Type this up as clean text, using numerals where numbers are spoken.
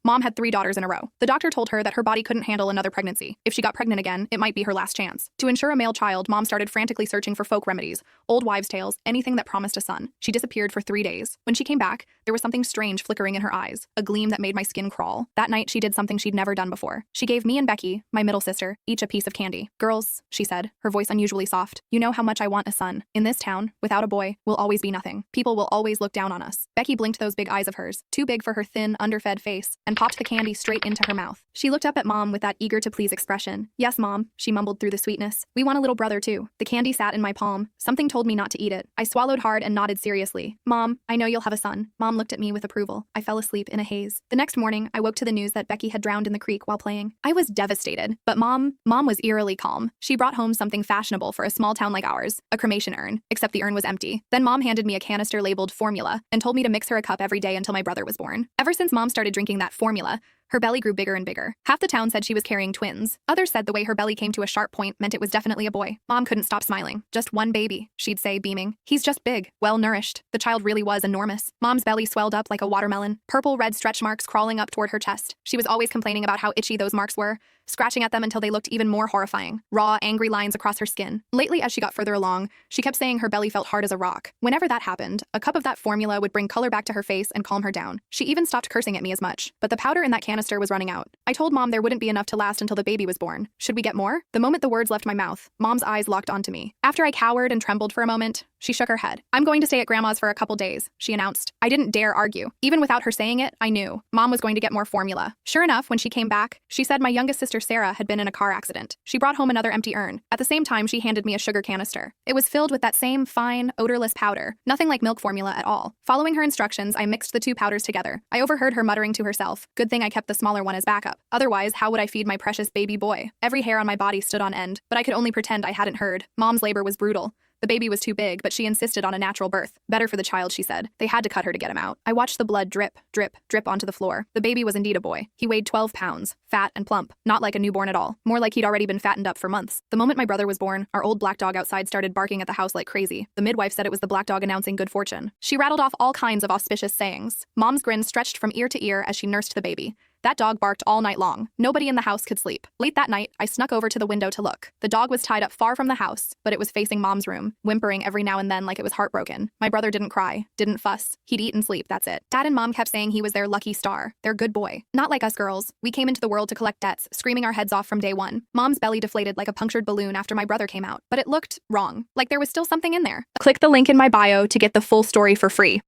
Mom had 3 daughters in a row. The doctor told her that her body couldn't handle another pregnancy. If she got pregnant again, it might be her last chance. To ensure a male child, Mom started frantically searching for folk remedies, old wives' tales, anything that promised a son. She disappeared for 3 days. When she came back, there was something strange flickering in her eyes, a gleam that made my skin crawl. That night, she did something she'd never done before. She gave me and Becky, my middle sister, each a piece of candy. Girls, she said, her voice unusually soft, you know how much I want a son. In this town, without a boy, we'll always be nothing. People will always look down on us. Becky blinked those big eyes of hers, too big for her thin, underfed face, and popped the candy straight into her mouth. She looked up at Mom with that eager-to-please expression. Yes, Mom, she mumbled through the sweetness. We want a little brother, too. The candy sat in my palm. Something told me not to eat it. I swallowed hard and nodded seriously. Mom, I know you'll have a son. Mom looked at me with approval. I fell asleep in a haze. The next morning, I woke to the news that Becky had drowned in the creek while playing. I was devastated, but Mom was eerily calm. She brought home something fashionable for a small town like ours, a cremation urn, except the urn was empty. Then Mom handed me a canister labeled formula and told me to mix her a cup every day until my brother was born. Ever since Mom started drinking that formula, her belly grew bigger and bigger. Half the town said she was carrying twins. Others said the way her belly came to a sharp point meant it was definitely a boy. Mom couldn't stop smiling. Just one baby, she'd say, beaming. He's just big, well-nourished. The child really was enormous. Mom's belly swelled up like a watermelon, purple-red stretch marks crawling up toward her chest. She was always complaining about how itchy those marks were, scratching at them until they looked even more horrifying. Raw, angry lines across her skin. Lately, as she got further along, she kept saying her belly felt hard as a rock. Whenever that happened, a cup of that formula would bring color back to her face and calm her down. She even stopped cursing at me as much. But the powder in that canister was running out. I told Mom there wouldn't be enough to last until the baby was born. Should we get more? The moment the words left my mouth, Mom's eyes locked onto me. After I cowered and trembled for a moment, she shook her head. I'm going to stay at Grandma's for a couple days, she announced. I didn't dare argue. Even without her saying it, I knew. Mom was going to get more formula. Sure enough, when she came back, she said my youngest sister Sarah had been in a car accident. She brought home another empty urn. At the same time, she handed me a sugar canister. It was filled with that same fine, odorless powder. Nothing like milk formula at all. Following her instructions, I mixed the two powders together. I overheard her muttering to herself, good thing I kept the smaller one as backup. Otherwise, how would I feed my precious baby boy? Every hair on my body stood on end, but I could only pretend I hadn't heard. Mom's labor was brutal. The baby was too big, but she insisted on a natural birth. Better for the child, she said. They had to cut her to get him out. I watched the blood drip, drip, drip onto the floor. The baby was indeed a boy. He weighed 12 pounds, fat and plump, not like a newborn at all, more like he'd already been fattened up for months. The moment my brother was born, our old black dog outside started barking at the house like crazy. The midwife said it was the black dog announcing good fortune. She rattled off all kinds of auspicious sayings. Mom's grin stretched from ear to ear as she nursed the baby. That dog barked all night long. Nobody in the house could sleep. Late that night, I snuck over to the window to look. The dog was tied up far from the house, but it was facing Mom's room, whimpering every now and then like it was heartbroken. My brother didn't cry, didn't fuss. He'd eat and sleep, that's it. Dad and Mom kept saying he was their lucky star, their good boy. Not like us girls. We came into the world to collect debts, screaming our heads off from day one. Mom's belly deflated like a punctured balloon after my brother came out, but it looked wrong, like there was still something in there. Click the link in my bio to get the full story for free.